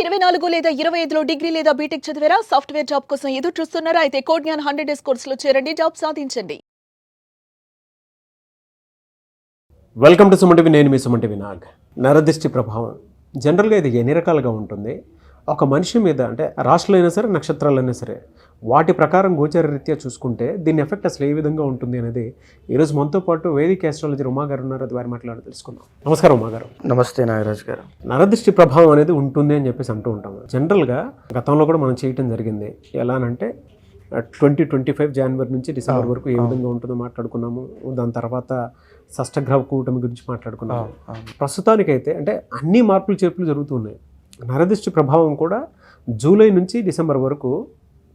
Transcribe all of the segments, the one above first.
24 లేదా 25లో డిగ్రీ లేదా బీటెక్ చదివారా? సాఫ్ట్వేర్ జాబ్ కోసం ఎదురు చూస్తున్నారా? అయితే కోడ్ జ్ఞాన్ 100 డేస్ కోర్సులో చేరండి, జాబ్ సాధించండి. Welcome to Suman TV. నేను మీ సుమన్ టీవీ నాగ్. నరదృష్టి ప్రభావం జనరల్గా ఇది ఎన్ని రకాలుగా ఉంటుంది? ఒక మనిషి మీద, అంటే రాశులు అయినా సరే నక్షత్రాలైనా సరే, వాటి ప్రకారం గోచర రీత్యా చూసుకుంటే దీని ఎఫెక్ట్ అసలు ఏ విధంగా ఉంటుంది అనేది ఈరోజు మనతో పాటు వేదిక ఆస్ట్రాలజర్ ఉమా గారు ఉన్నారు. అది వారి మాట్లాడి తెలుసుకుందాం. నమస్కారం ఉమా గారు. నమస్తే నాగరాజ్ గారు. నరదృష్టి ప్రభావం అనేది ఉంటుంది అని చెప్పేసి అంటూ ఉంటాము. జనరల్గా గతంలో కూడా మనం చేయటం జరిగింది. ఎలా అంటే 2025 జనవరి నుంచి డిసెంబర్ వరకు ఏ విధంగా ఉంటుందో మాట్లాడుకున్నాము. దాని తర్వాత షష్టగ్రహ కూటమి గురించి మాట్లాడుకున్నాము. ప్రస్తుతానికైతే అంటే అన్ని మార్పులు చేర్పులు జరుగుతున్నాయి. నరదృష్టి ప్రభావం కూడా జూలై నుంచి డిసెంబర్ వరకు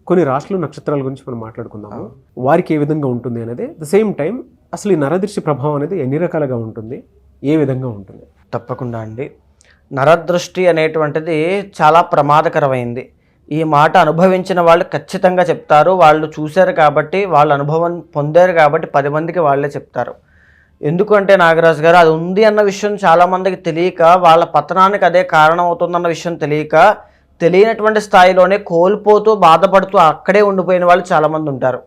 కొన్ని రాశులు నక్షత్రాల గురించి మనం మాట్లాడుకున్నాము. వారికి ఏ విధంగా ఉంటుంది అనేది. ద సేమ్ టైం అసలు ఈ నరదృష్టి ప్రభావం అనేది ఎన్ని రకాలుగా ఉంటుంది, ఏ విధంగా ఉంటుంది? తప్పకుండా అండి. నరదృష్టి అనేటువంటిది చాలా ప్రమాదకరమైంది. ఈ మాట అనుభవించిన వాళ్ళు ఖచ్చితంగా చెప్తారు. వాళ్ళు చూశారు కాబట్టి, వాళ్ళ అనుభవం పొందారు కాబట్టి 10 మందికి వాళ్ళే చెప్తారు. ఎందుకంటే నాగరాజు గారు, అది ఉంది అన్న విషయం చాలామందికి తెలియక, వాళ్ళ పతనానికి అదే కారణం అవుతుందన్న విషయం తెలియక, తెలియనటువంటి స్థాయిలోనే కోల్పోతూ బాధపడుతూ అక్కడే ఉండిపోయిన వాళ్ళు చాలామంది ఉంటారు.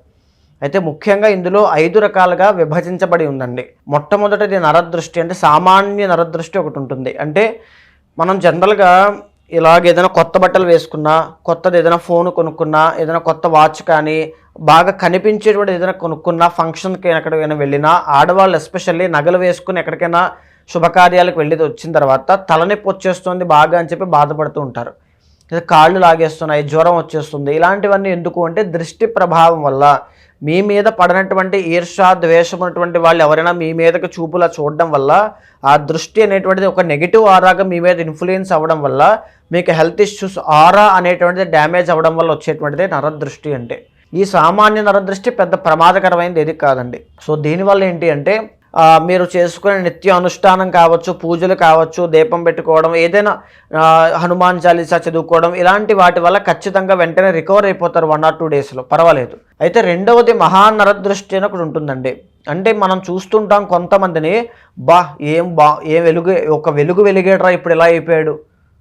అయితే ముఖ్యంగా ఇందులో 5 రకాలుగా విభజించబడి ఉందండి. మొట్టమొదటిది నరదృష్టి, అంటే సామాన్య నరదృష్టి ఒకటి ఉంటుంది. అంటే మనం జనరల్గా ఇలాగ ఏదైనా కొత్త బట్టలు వేసుకున్నా, కొత్తది ఏదైనా ఫోన్ కొనుక్కున్నా, ఏదైనా కొత్త వాచ్ కానీ, బాగా కనిపించేటువంటి ఏదైనా కొనుక్కున్నా, ఫంక్షన్కి ఎక్కడికైనా వెళ్ళినా, ఆడవాళ్ళు ఎస్పెషల్లీ నగలు వేసుకుని ఎక్కడికైనా శుభకార్యాలకు వెళ్ళి వచ్చిన తర్వాత తలనొప్పి వచ్చేస్తుంది బాగా అని చెప్పి బాధపడుతూ ఉంటారు. కాళ్ళు లాగేస్తున్నాయి, జ్వరం వచ్చేస్తుంది. ఇలాంటివన్నీ ఎందుకు అంటే దృష్టి ప్రభావం వల్ల, మీ మీద పడినటువంటి ఈర్ష్య ద్వేషం ఉన్నటువంటి వాళ్ళు ఎవరైనా మీ మీదకి చూపులా చూడడం వల్ల, ఆ దృష్టి అనేటువంటిది ఒక నెగిటివ్ ఆరాగా మీ మీద ఇన్ఫ్లుయెన్స్ అవ్వడం వల్ల, మీకు హెల్త్ ఇష్యూస్ ఆరా అనేటువంటిది డ్యామేజ్ అవ్వడం వల్ల వచ్చేటువంటిది నరదృష్టి. అంటే ఈ సామాన్య నరదృష్టి పెద్ద ప్రమాదకరమైనది ఏది కాదండి. సో దీనివల్ల ఏంటి అంటే మీరు చేసుకునే నిత్య అనుష్ఠానం కావచ్చు, పూజలు కావచ్చు, దీపం పెట్టుకోవడం, ఏదైనా హనుమాన్ చాలీసా చదువుకోవడం, ఇలాంటి వాటి వల్ల ఖచ్చితంగా వెంటనే రికవర్ అయిపోతారు 1 or 2 డేస్లో, పర్వాలేదు. అయితే రెండవది మహానరదృష్టి అని ఒకటి ఉంటుందండి. అంటే మనం చూస్తుంటాం కొంతమందిని, ఏం వెలుగు వెలిగేట్రా ఇప్పుడు ఇలా అయిపోయాడు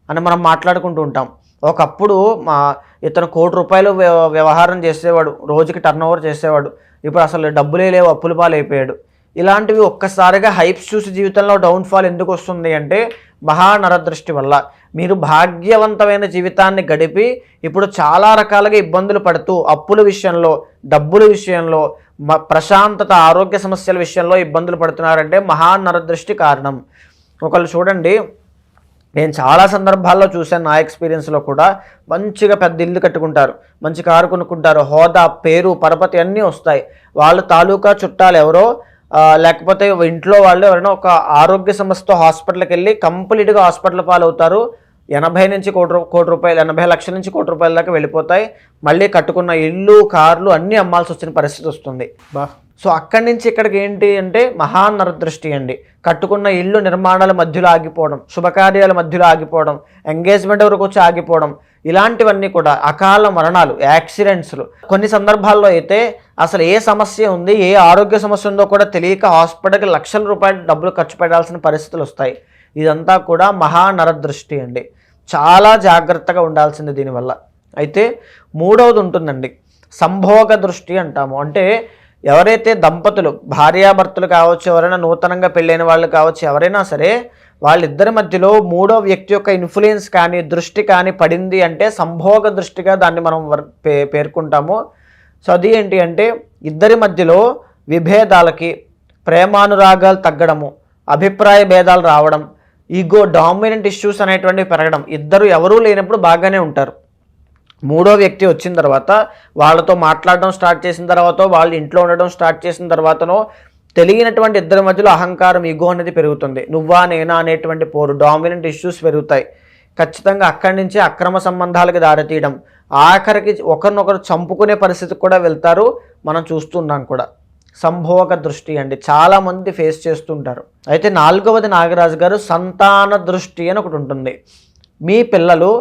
అని మనం మాట్లాడుకుంటూ ఉంటాం. ఒకప్పుడు ఇతను ₹1 కోటి వ్యవహారం చేసేవాడు, రోజుకి టర్నోవర్ చేసేవాడు, ఇప్పుడు అసలు డబ్బులే లేవు, అప్పుల పాలు అయిపోయాడు. ఇలాంటివి ఒక్కసారిగా హైప్స్ చూసి జీవితంలో డౌన్ఫాల్ ఎందుకు వస్తుంది అంటే మహానరదృష్టి వల్ల. మీరు భాగ్యవంతమైన జీవితాన్ని గడిపి ఇప్పుడు చాలా రకాలుగా ఇబ్బందులు పడుతూ, అప్పుల విషయంలో, డబ్బుల విషయంలో, ప్రశాంతత, ఆరోగ్య సమస్యల విషయంలో ఇబ్బందులు పడుతున్నారంటే మహానరదృష్టి కారణం. ఒకళ్ళు చూడండి, నేను చాలా సందర్భాల్లో చూశాను, నా ఎక్స్పీరియన్స్లో కూడా. మంచిగా పెద్ద ఇల్లు కట్టుకుంటారు, మంచి కారు కొనుక్కుంటారు, హోదా, పేరు, పరపతి అన్నీ వస్తాయి. వాళ్ళు తాలూకా చుట్టాలు ఎవరో, లేకపోతే ఇంట్లో వాళ్ళు ఎవరైనా ఒక ఆరోగ్య సమస్యతో హాస్పిటల్కి వెళ్ళి కంప్లీట్గా హాస్పిటల్ పాలవుతారు. 80 నుంచి కోటి రూపాయలు, 80 లక్షల నుంచి ₹1 కోటి దాకా వెళ్ళిపోతాయి. మళ్ళీ కట్టుకున్న ఇల్లు, కార్లు అన్నీ అమ్మాల్సి వచ్చిన పరిస్థితి వస్తుంది. సో అక్కడి నుంచి ఇక్కడికి ఏంటి అంటే మహానరదృష్టి అండి. కట్టుకున్న ఇల్లు నిర్మాణాల మధ్యలో ఆగిపోవడం, శుభకార్యాల మధ్యలో ఆగిపోవడం, ఎంగేజ్మెంట్ వరకు వచ్చి ఆగిపోవడం, ఇలాంటివన్నీ కూడా అకాల మరణాలు, యాక్సిడెంట్స్లు. కొన్ని సందర్భాల్లో అయితే అసలు ఏ సమస్య ఉంది, ఏ ఆరోగ్య సమస్య ఉందో కూడా తెలియక హాస్పిటల్కి లక్షల రూపాయలు డబ్బులు ఖర్చు పెట్టాల్సిన పరిస్థితులు వస్తాయి. ఇదంతా కూడా మహానరదృష్టి అండి. చాలా జాగ్రత్తగా ఉండాల్సింది దీనివల్ల. అయితే మూడవది ఉంటుందండి, సంభోగ దృష్టి అంటాము. అంటే ఎవరైతే దంపతులు, భార్యాభర్తలు కావచ్చు, ఎవరైనా నూతనంగా పెళ్ళైన వాళ్ళు కావచ్చు, ఎవరైనా సరే వాళ్ళిద్దరి మధ్యలో మూడో వ్యక్తి యొక్క ఇన్ఫ్లుయెన్స్ కానీ, దృష్టి కానీ పడింది అంటే సంభోగ దృష్టిగా దాన్ని మనం పేర్కొంటాము. సో అది ఏంటి అంటే ఇద్దరి మధ్యలో విభేదాలకి, ప్రేమానురాగాలు తగ్గడము, అభిప్రాయ భేదాలు రావడం, ఈగో డామినెంట్ ఇష్యూస్ అనేటువంటివి పెరగడం. ఇద్దరు ఎవరూ లేనప్పుడు బాగానే ఉంటారు. మూడో వ్యక్తి వచ్చిన తర్వాత, వాళ్ళతో మాట్లాడడం స్టార్ట్ చేసిన తర్వాత, వాళ్ళు ఇంట్లో ఉండడం స్టార్ట్ చేసిన తర్వాతనో తెలియనటువంటి ఇద్దరి మధ్యలో అహంకారం, ఈగో అనేది పెరుగుతుంది. నువ్వా నేనా అనేటువంటి పోరు, డామినెంట్ ఇష్యూస్ పెరుగుతాయి. ఖచ్చితంగా అక్కడి నుంచి అక్రమ సంబంధాలకు దారితీయడం, ఆఖరికి ఒకరినొకరు చంపుకునే పరిస్థితికి కూడా వెళ్తారు. మనం చూస్తున్నాం కూడా. సంభోగ దృష్టి అండి, చాలామంది ఫేస్ చేస్తుంటారు. అయితే 4వది నాగరాజు గారు, సంతాన దృష్టి అని ఒకటి ఉంటుంది. మీ పిల్లలు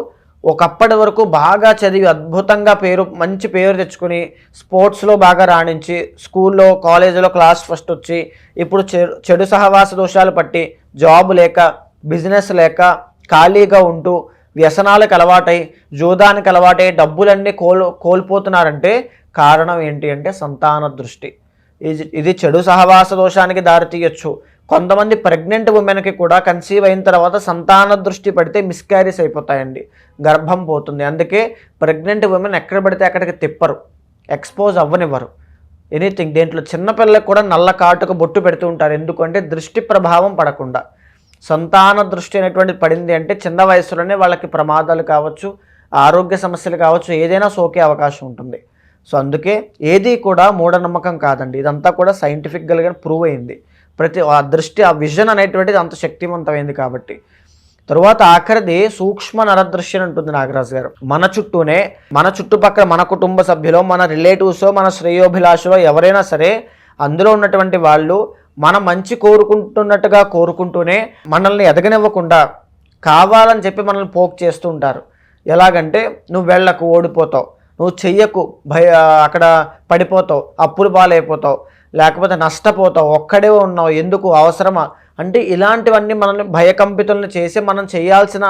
ఒకప్పటి వరకు బాగా చదివి అద్భుతంగా మంచి పేరు తెచ్చుకుని స్పోర్ట్స్లో బాగా రాణించి, స్కూల్లో, కాలేజీలో క్లాస్ ఫస్ట్ వచ్చి, ఇప్పుడు చెడు సహవాస దోషాలు పట్టి జాబ్ లేక, బిజినెస్ లేక, ఖాళీగా ఉంటూ వ్యసనాలకు అలవాటై జూదానికి అలవాటై డబ్బులన్నీ కోల్పోతున్నారంటే కారణం ఏంటి అంటే సంతాన దృష్టి. ఇది చెడు సహవాస దోషానికి దారితీయచ్చు. కొంతమంది ప్రెగ్నెంట్ ఉమెన్కి కూడా కన్సీవ్ అయిన తర్వాత సంతాన దృష్టి పడితే మిస్క్యారీస్ అయిపోతాయండి, గర్భం పోతుంది. అందుకే ప్రెగ్నెంట్ ఉమెన్ ఎక్కడ పడితే అక్కడికి తిప్పరు, ఎక్స్పోజ్ అవ్వనివ్వరు ఎనీథింగ్. దేంట్లో చిన్నపిల్లలకు కూడా నల్ల కాటుకు బొట్టు పెడుతూ ఉంటారు, ఎందుకంటే దృష్టి ప్రభావం పడకుండా. సంతాన దృష్టి అనేటువంటిది పడింది అంటే చిన్న వయసులోనే వాళ్ళకి ప్రమాదాలు కావచ్చు, ఆరోగ్య సమస్యలు కావచ్చు, ఏదైనా సోకే అవకాశం ఉంటుంది. సో అందుకే ఏది కూడా మూఢనమ్మకం కాదండి, ఇదంతా కూడా సైంటిఫిక్గా ప్రూవ్ అయింది. ఆ దృష్టి, ఆ విజన్ అనేటువంటిది అంత శక్తివంతమైంది కాబట్టి. తరువాత ఆఖరిది సూక్ష్మ నరదృష్టి అని ఉంటుంది నాగరాజు గారు. మన చుట్టూనే, మన చుట్టుపక్కల, మన కుటుంబ సభ్యులో, మన రిలేటివ్సో, మన శ్రేయోభిలాషలో ఎవరైనా సరే అందులో ఉన్నటువంటి వాళ్ళు మన మంచి కోరుకుంటున్నట్టుగా కోరుకుంటూనే మనల్ని ఎదగనివ్వకుండా కావాలని చెప్పి మనల్ని పోక్ చేస్తూ ఉంటారు. ఎలాగంటే నువ్వు వెళ్ళకు, ఓడిపోతావు, నువ్వు చెయ్యకు, అక్కడ పడిపోతావు, అప్పులు పాలైపోతావు, లేకపోతే నష్టపోతావు, ఒక్కడే ఉన్నావు, ఎందుకు, అవసరమా అంటే ఇలాంటివన్నీ మనల్ని భయకంపితులను చేసి మనం చేయాల్సిన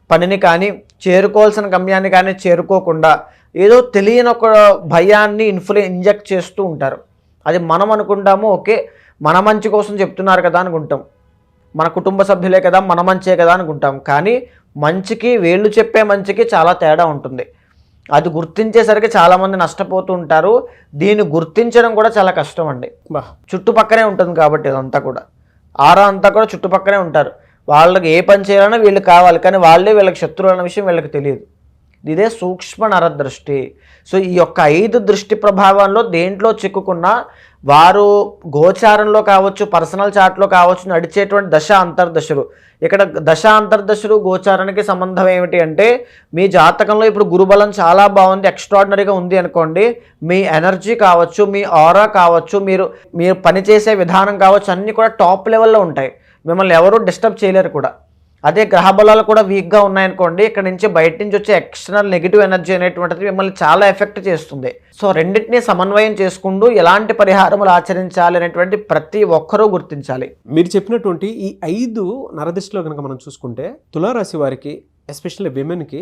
పనిని కానీ చేరుకోవాల్సిన గమ్యాన్ని కానీ చేరుకోకుండా ఏదో తెలియని ఒక భయాన్ని ఇంజెక్ట్ చేస్తూ ఉంటారు. అది మనం అనుకుంటాము, ఓకే మన మంచి కోసం చెప్తున్నారు కదా అనుకుంటాం, మన కుటుంబ సభ్యులే కదా, మన మంచే కదా అనుకుంటాం. కానీ మంచికి, వీళ్ళు చెప్పే మంచికి చాలా తేడా ఉంటుంది. అది గుర్తించేసరికి చాలామంది నష్టపోతూ ఉంటారు. దీన్ని గుర్తించడం కూడా చాలా కష్టం అండి. చుట్టుపక్కనే ఉంటుంది కాబట్టి ఇదంతా కూడా, ఆరా అంతా కూడా చుట్టుపక్కనే ఉంటారు. వాళ్ళకి ఏ పని చేయాలన్నా వీళ్ళు కావాలి, కానీ వాళ్ళే వీళ్ళకి శత్రువులు అన్న విషయం వీళ్ళకి తెలియదు. ఇదే సూక్ష్మ నరదృష్టి. సో ఈ యొక్క 5 దృష్టి ప్రభావంలో దేంట్లో చిక్కుకున్నా వారు గోచారంలో కావచ్చు, పర్సనల్ చార్ట్లో కావచ్చు, నడిచేటువంటి దశ అంతర్దశలు. ఇక్కడ దశ అంతర్దశలు గోచారానికి సంబంధం ఏమిటి అంటే, మీ జాతకంలో ఇప్పుడు గురుబలం చాలా బాగుంది, ఎక్స్ట్రాడినరీగా ఉంది అనుకోండి, మీ ఎనర్జీ కావచ్చు, మీ ఆరా కావచ్చు, మీరు పనిచేసే విధానం కావచ్చు, అన్నీ కూడా టాప్ లెవెల్లో ఉంటాయి. మిమ్మల్ని ఎవరూ డిస్టర్బ్ చేయలేరు కూడా. అదే గ్రహ బలాలు కూడా వీక్గా ఉన్నాయనుకోండి, ఇక్కడ నుంచి బయట నుంచి వచ్చే ఎక్స్టర్నల్ నెగిటివ్ ఎనర్జీ అనేటువంటిది మిమ్మల్ని చాలా ఎఫెక్ట్ చేస్తుంది. సో రెండింటినీ సమన్వయం చేసుకుంటూ ఎలాంటి పరిహారములు ఆచరించాలి అనేటువంటి ప్రతి ఒక్కరూ గుర్తించాలి. మీరు చెప్పినటువంటి ఈ 5 నరదృష్టిలో కనుక మనం చూసుకుంటే తులారాశి వారికి, ఎస్పెషల్లీ విమెన్కి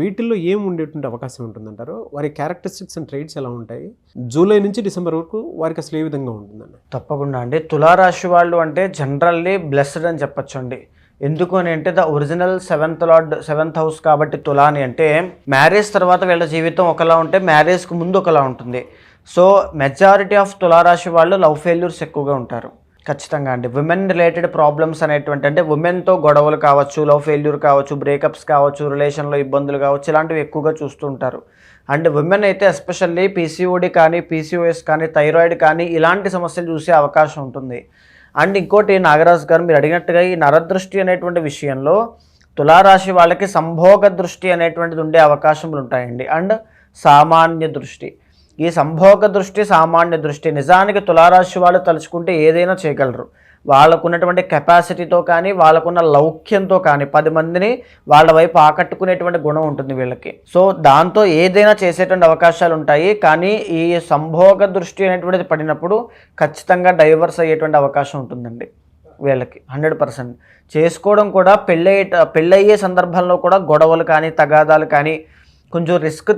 వీటిల్లో ఏం ఉండేటువంటి అవకాశం ఉంటుందంటారు? వారి క్యారెక్టరిస్టిక్స్ అండ్ ట్రైట్స్ ఎలా ఉంటాయి? జూలై నుంచి డిసెంబర్ వరకు వారికి అసలు ఏ విధంగా ఉంటుందండి? తప్పకుండా అండి. తులారాశి వాళ్ళు అంటే జనరల్లీ బ్లెస్డ్ అని చెప్పచ్చు అండి. ఎందుకు అని అంటే ద ఒరిజినల్ 7th హౌస్ కాబట్టి తులాని అంటే మ్యారేజ్ తర్వాత వీళ్ళ జీవితం ఒకలా ఉంటే మ్యారేజ్కి ముందు ఒకలా ఉంటుంది. సో మెజారిటీ ఆఫ్ తులారాశి వాళ్ళు లవ్ ఫెయిల్యూర్స్ ఎక్కువగా ఉంటారు ఖచ్చితంగా అండి. విమెన్ రిలేటెడ్ ప్రాబ్లమ్స్ అనేటువంటి, అంటే ఉమెన్తో గొడవలు కావచ్చు, లవ్ ఫెయిల్యూర్ కావచ్చు, బ్రేకప్స్ కావచ్చు, రిలేషన్లో ఇబ్బందులు కావచ్చు, ఇలాంటివి ఎక్కువగా చూస్తూ ఉంటారు. అండ్ విమెన్ అయితే ఎస్పెషల్లీ పీసీఓడి కానీ, పీసీఓఎస్ కానీ, థైరాయిడ్ కానీ ఇలాంటి సమస్యలు చూసే అవకాశం ఉంటుంది. అండ్ ఇంకోటి నాగరాజు గారు మీరు అడిగినట్టుగా ఈ నరదృష్టి అనేటువంటి విషయంలో తులారాశి వాళ్ళకి సంభోగ దృష్టి అనేటువంటిది ఉండే అవకాశములు ఉంటాయండి. అండ్ సామాన్య దృష్టి. ఈ సంభోగ దృష్టి, సామాన్య దృష్టి నిజానికి తులారాశి వాళ్ళు తలుచుకుంటే ఏదైనా చేయగలరు. వాళ్ళకున్నటువంటి కెపాసిటీతో కానీ, వాళ్ళకున్న లౌక్యంతో కానీ 10 మందిని వాళ్ళ వైపు ఆకట్టుకునేటువంటి గుణం ఉంటుంది వీళ్ళకి. సో దాంతో ఏదైనా చేసేటువంటి అవకాశాలు ఉంటాయి. కానీ ఈ సంభోగ దృష్టి అనేటువంటిది పడినప్పుడు ఖచ్చితంగా డైవర్స్ అయ్యేటువంటి అవకాశం ఉంటుందండి వీళ్ళకి 100%. చేసుకోవడం కూడా పెళ్ళయ్యే సందర్భంలో కూడా గొడవలు కానీ, తగాదాలు కానీ, కొంచెం రిస్క్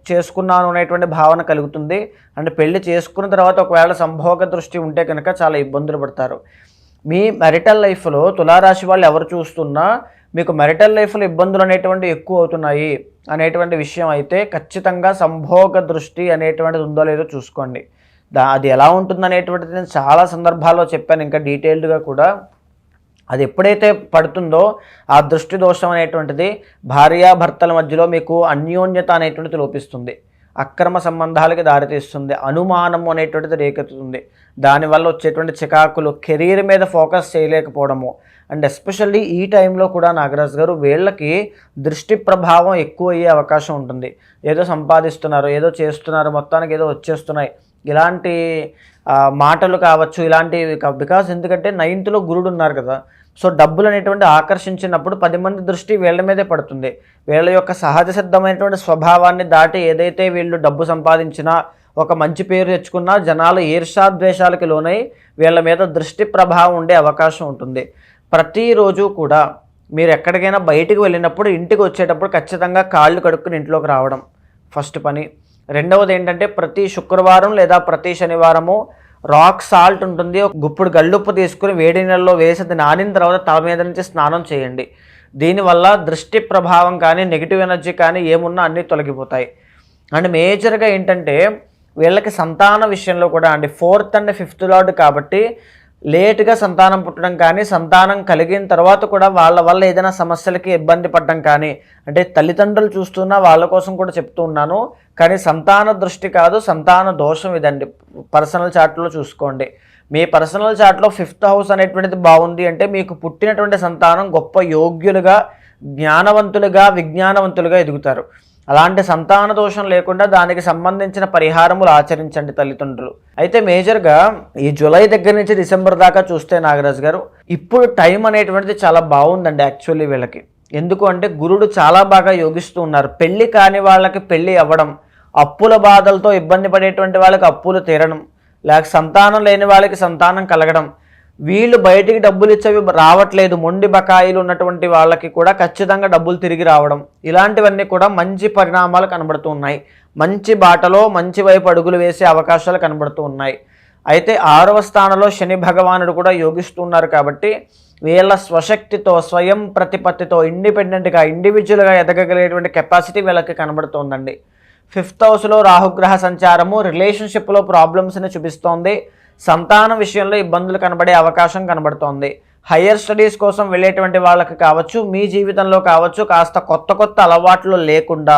చేసుకున్నాను అనేటువంటి భావన కలుగుతుంది. అండ్ పెళ్లి చేసుకున్న తర్వాత ఒకవేళ సంభోగ దృష్టి ఉంటే కనుక చాలా ఇబ్బందులు పడతారు. మీ మెరిటల్ లైఫ్లో తులారాశి వాళ్ళు ఎవరు చూస్తున్నా మీకు మెరిటల్ లైఫ్లో ఇబ్బందులు అనేటువంటి ఎక్కువ అవుతున్నాయి అనేటువంటి విషయం అయితే ఖచ్చితంగా సంభోగ దృష్టి అనేటువంటిది ఉందో లేదో చూసుకోండి. అది ఎలా ఉంటుంది అనేటువంటిది నేను చాలా సందర్భాల్లో చెప్పాను, ఇంకా డీటెయిల్డ్గా కూడా. అది ఎప్పుడైతే పడుతుందో ఆ దృష్టి దోషం అనేటువంటిది భార్యాభర్తల మధ్యలో మీకు అన్యోన్యత అనేటువంటిది లోపిస్తుంది, అక్రమ సంబంధాలకి దారితీస్తుంది, అనుమానం అనేటువంటిది రేకెత్తుతుంది. దానివల్ల వచ్చేటువంటి చికాకులు, కెరీర్ మీద ఫోకస్ చేయలేకపోవడము. అండ్ ఎస్పెషల్లీ ఈ టైంలో కూడా నాగరాజు గారు వీళ్ళకి దృష్టి ప్రభావం ఎక్కువ అయ్యే అవకాశం ఉంటుంది. ఏదో సంపాదిస్తున్నారు, ఏదో చేస్తున్నారు, మొత్తానికి ఏదో వచ్చేస్తున్నాయి, ఇలాంటి మాటలు కావచ్చు, ఇలాంటివి. బికాజ్ ఎందుకంటే 9th గురుడు ఉన్నారు కదా. సో డబ్బులు అనేటువంటి ఆకర్షించినప్పుడు 10 మంది దృష్టి వీళ్ళ మీదే పడుతుంది. వీళ్ళ యొక్క సహజ సిద్ధమైనటువంటి స్వభావాన్ని దాటి ఏదైతే వీళ్ళు డబ్బు సంపాదించినా, ఒక మంచి పేరు తెచ్చుకున్నా, జనాలు ఈర్ష్యాద్వేషాలకి లోనై వీళ్ళ మీద దృష్టి ప్రభావం ఉండే అవకాశం ఉంటుంది. ప్రతిరోజు కూడా మీరు ఎక్కడికైనా బయటికి వెళ్ళినప్పుడు ఇంటికి వచ్చేటప్పుడు ఖచ్చితంగా కాళ్ళు కడుక్కుని ఇంట్లోకి రావడం ఫస్ట్ పని. రెండవది ఏంటంటే ప్రతి శుక్రవారం లేదా ప్రతి శనివారము రాక్ సాల్ట్ ఉంటుంది, ఒక గుప్పుడు గల్లుప్పు తీసుకుని వేడి నీళ్ళలో వేసి అది నానిన తర్వాత తల మీద నుంచి స్నానం చేయండి. దీనివల్ల దృష్టి ప్రభావం కానీ నెగిటివ్ ఎనర్జీ కానీ ఏమున్నా అన్నీ తొలగిపోతాయి. అండ్ మేజర్గా ఏంటంటే వీళ్ళకి సంతాన విషయంలో కూడా అండి 4th and 5th లార్డ్ కాబట్టి లేటుగా సంతానం పుట్టడం కానీ సంతానం కలిగిన తర్వాత కూడా వాళ్ళ వల్ల ఏదైనా సమస్యలకి ఇబ్బంది పడడం కానీ, అంటే తల్లిదండ్రులు చూస్తున్నా వాళ్ళ కోసం కూడా చెప్తూ ఉన్నాను, కానీ సంతాన దృష్టి కాదు సంతాన దోషం ఇదండి. పర్సనల్ చార్ట్లో చూసుకోండి. మీ పర్సనల్ చార్ట్లో 5th హౌస్ అనేటువంటిది బాగుంది అంటే మీకు పుట్టినటువంటి సంతానం గొప్ప యోగ్యులుగా, జ్ఞానవంతులుగా, విజ్ఞానవంతులుగా ఎదుగుతారు. అలాంటి సంతాన దోషం లేకుండా దానికి సంబంధించిన పరిహారములు ఆచరించండి తల్లిదండ్రులు. అయితే మేజర్గా ఈ జూలై దగ్గర నుంచి డిసెంబర్ దాకా చూస్తే నాగరాజు గారు ఇప్పుడు టైం అనేటువంటిది చాలా బాగుందండి యాక్చువల్లీ వీళ్ళకి. ఎందుకు అంటే గురుడు చాలా బాగా యోగిస్తూ ఉన్నారు. పెళ్లి కాని వాళ్ళకి పెళ్లి అవ్వడం, అప్పుల బాధలతో ఇబ్బంది పడేటువంటి వాళ్ళకి అప్పులు తీరడం, లేక సంతానం లేని వాళ్ళకి సంతానం కలగడం, వీళ్ళు బయటికి డబ్బులు ఇచ్చేవి రావట్లేదు మొండి బకాయిలు ఉన్నటువంటి వాళ్ళకి కూడా ఖచ్చితంగా డబ్బులు తిరిగి రావడం, ఇలాంటివన్నీ కూడా మంచి పరిణామాలు కనబడుతూ ఉన్నాయి. మంచి బాటలో మంచి వైపు అడుగులు వేసే అవకాశాలు కనబడుతూ ఉన్నాయి. అయితే 6వ స్థానంలో శని భగవానుడు కూడా యోగిస్తున్నారు కాబట్టి వీళ్ళ స్వశక్తితో, స్వయం ప్రతిపత్తితో, ఇండిపెండెంట్గా, ఇండివిజువల్గా ఎదగగలిగేటువంటి కెపాసిటీ వీళ్ళకి కనబడుతోందండి. 5th హౌస్లో రాహుగ్రహ సంచారము రిలేషన్షిప్లో ప్రాబ్లమ్స్ని చూపిస్తోంది. సంతానం విషయంలో ఇబ్బందులు కనబడే అవకాశం కనబడుతోంది. హయ్యర్ స్టడీస్ కోసం వెళ్ళేటువంటి వాళ్ళకి కావచ్చు, మీ జీవితంలో కావచ్చు, కాస్త కొత్త అలవాట్లు లేకుండా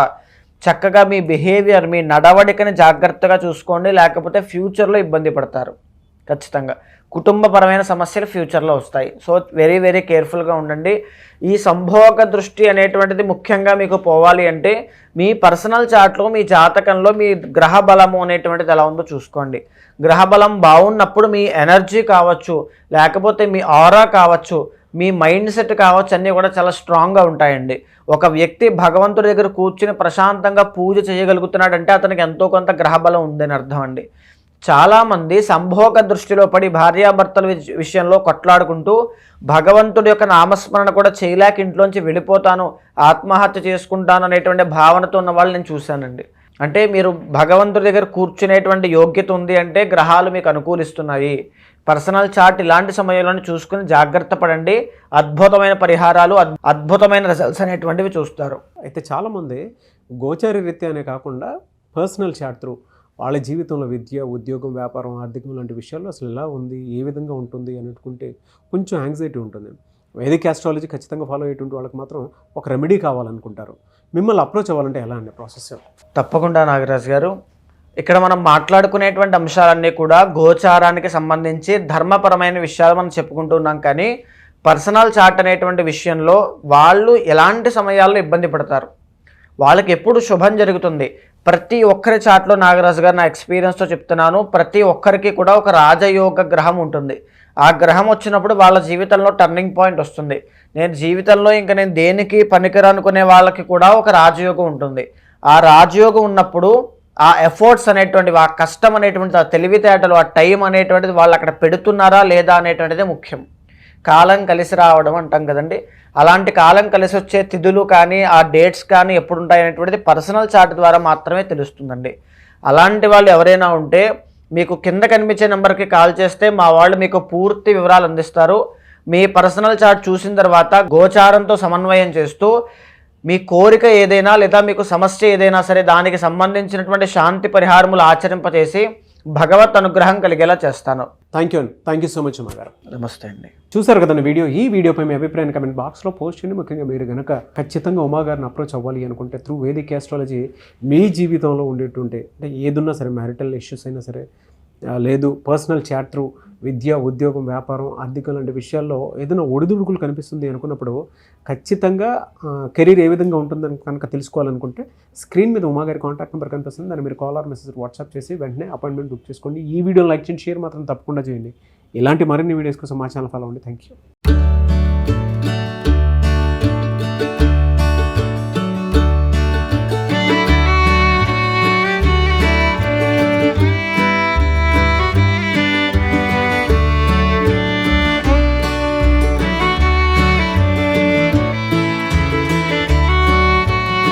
చక్కగా మీ బిహేవియర్, మీ నడవడికని జాగ్రత్తగా చూసుకోండి, లేకపోతే ఫ్యూచర్లో ఇబ్బంది పడతారు ఖచ్చితంగా. కుటుంబపరమైన సమస్యలు ఫ్యూచర్లో వస్తాయి. సో వెరీ వెరీ కేర్ఫుల్గా ఉండండి. ఈ సంభోగ దృష్టి అనేటువంటిది ముఖ్యంగా మీకు పోవాలి అంటే మీ పర్సనల్ చార్ట్లో, మీ జాతకంలో మీ గ్రహ బలము అనేటువంటిది ఎలా ఉందో చూసుకోండి. గ్రహ బలం బాగున్నప్పుడు మీ ఎనర్జీ కావచ్చు, లేకపోతే మీ ఆరా కావచ్చు, మీ మైండ్ సెట్ కావచ్చు, అన్నీ కూడా చాలా స్ట్రాంగ్గా ఉంటాయండి. ఒక వ్యక్తి భగవంతుడి దగ్గర కూర్చుని ప్రశాంతంగా పూజ చేయగలుగుతున్నాడంటే అతనికి ఎంతో కొంత గ్రహబలం ఉందని అర్థం అండి. చాలామంది సంభోగ దృష్టిలో పడి భార్యాభర్తల విషయంలో కొట్లాడుకుంటూ భగవంతుడి యొక్క నామస్మరణ కూడా చేయలేక ఇంట్లోంచి వెళ్ళిపోతాను, ఆత్మహత్య చేసుకుంటాను అనేటువంటి భావనతో ఉన్న వాళ్ళు నేను చూశానండి. అంటే మీరు భగవంతుడి దగ్గర కూర్చునేటువంటి యోగ్యత ఉంది అంటే గ్రహాలు మీకు అనుకూలిస్తున్నాయి. పర్సనల్ చార్ట్ ఇలాంటి సమయంలో చూసుకుని జాగ్రత్త పడండి. అద్భుతమైన పరిహారాలు, అద్భుతమైన రిజల్ట్స్ అనేటువంటివి చూస్తారు. అయితే చాలామంది గోచార రీత్యా అనే కాకుండా పర్సనల్ చార్ట్ త్రూ వాళ్ళ జీవితంలో విద్య, ఉద్యోగం, వ్యాపారం, ఆర్థికం లాంటి విషయాల్లో అసలు ఎలా ఉంది, ఏ విధంగా ఉంటుంది అనుకుంటే కొంచెం యాంగ్జైటీ ఉంటుంది. వేదిక్ ఆస్ట్రాలజీ ఖచ్చితంగా ఫాలో అయ్యేటువంటి వాళ్ళకి మాత్రం ఒక రెమెడీ కావాలనుకుంటారు. మిమ్మల్ని అప్రోచ్ అవ్వాలంటే ఎలా అండి ప్రాసెస్? తప్పకుండా నాగరాజు గారు, ఇక్కడ మనం మాట్లాడుకునేటువంటి అంశాలన్నీ కూడా గోచారానికి సంబంధించి ధర్మపరమైన విషయాలు మనం చెప్పుకుంటున్నాం. కానీ పర్సనల్ చార్ట్ అనేటువంటి విషయంలో వాళ్ళు ఎలాంటి సమయాల్లో ఇబ్బంది పడతారు, వాళ్ళకి ఎప్పుడు శుభం జరుగుతుంది. ప్రతి ఒక్కరి చార్ట్లో నాగరాజు గారు నా ఎక్స్పీరియన్స్తో చెప్తున్నాను, ప్రతి ఒక్కరికి కూడా ఒక రాజయోగ గ్రహం ఉంటుంది. ఆ గ్రహం వచ్చినప్పుడు వాళ్ళ జీవితంలో టర్నింగ్ పాయింట్ వస్తుంది. నేను జీవితంలో నేను దేనికి పనికిరనుకునే వాళ్ళకి కూడా ఒక రాజయోగం ఉంటుంది. ఆ రాజయోగం ఉన్నప్పుడు ఆ ఎఫర్ట్స్ అనేటువంటివి, ఆ కష్టం అనేటువంటిది, ఆ తెలివితేటలు, ఆ టైం అనేటువంటిది వాళ్ళు అక్కడ పెడుతున్నారా లేదా అనేటువంటిది ముఖ్యం. కాలం కలిసి రావడం అంటాం కదండి, అలాంటి కాలం కలిసి వచ్చే తిథులు కానీ ఆ డేట్స్ కానీ ఎప్పుడు ఉంటాయి అనేటువంటిది పర్సనల్ చార్ట్ ద్వారా మాత్రమే తెలుస్తుందండి. అలాంటి వాళ్ళు ఎవరైనా ఉంటే మీకు కింద కనిపించే నెంబర్కి కాల్ చేస్తే మా వాళ్ళు మీకు పూర్తి వివరాలు అందిస్తారు. మీ పర్సనల్ చార్ట్ చూసిన తర్వాత గోచారంతో సమన్వయం చేస్తూ మీ కోరిక ఏదైనా లేదా మీకు సమస్య ఏదైనా సరే దానికి సంబంధించినటువంటి శాంతి పరిహారములు ఆచరింపచేసి భగవత్ అనుగ్రహం కలిగేలా చేస్తాను. థ్యాంక్ యూ సో మచ్ అమ్మగారు. నమస్తే అండి. చూసారు కదండి వీడియో. ఈ వీడియోపై మీ అభిప్రాయాన్ని కమెంట్ బాక్స్లో పోస్ట్ చేయండి. ముఖ్యంగా మీరు కనుక ఖచ్చితంగా ఉమాగారిని అప్రోచ్ అవ్వాలి అనుకుంటే త్రూ వేదిక్ ఆస్ట్రాలజీ మీ జీవితంలో ఉండేటువంటి అంటే ఏదున్నా సరే, మ్యారిటల్ ఇష్యూస్ అయినా సరే, లేదు పర్సనల్ చాట్ త్రూ విద్య, ఉద్యోగం, వ్యాపారం, ఆర్థికం లాంటి విషయాల్లో ఏదైనా ఒడిదుడుకులు కనిపిస్తుంది అనుకున్నప్పుడు ఖచ్చితంగా కెరీర్ ఏ విధంగా ఉంటుందని కనుక తెలుసుకోవాలనుకుంటే స్క్రీన్ మీద ఉమాగారి కాంటాక్ట్ నెంబర్ కనిపిస్తుంది. దాన్ని మీరు కాల్ ఆర్ మెసేజ్ వాట్సాప్ చేసి వెంటనే అపాయింట్మెంట్ బుక్ చేసుకోండి. ఈ వీడియో లైక్ చేయండి, షేర్ మాత్రం తప్పకుండా చేయండి. ఇలాంటి మరిన్ని వీడియోస్ కోసం మా ఛానల్ ఫాలో అవ్వండి. Thank you.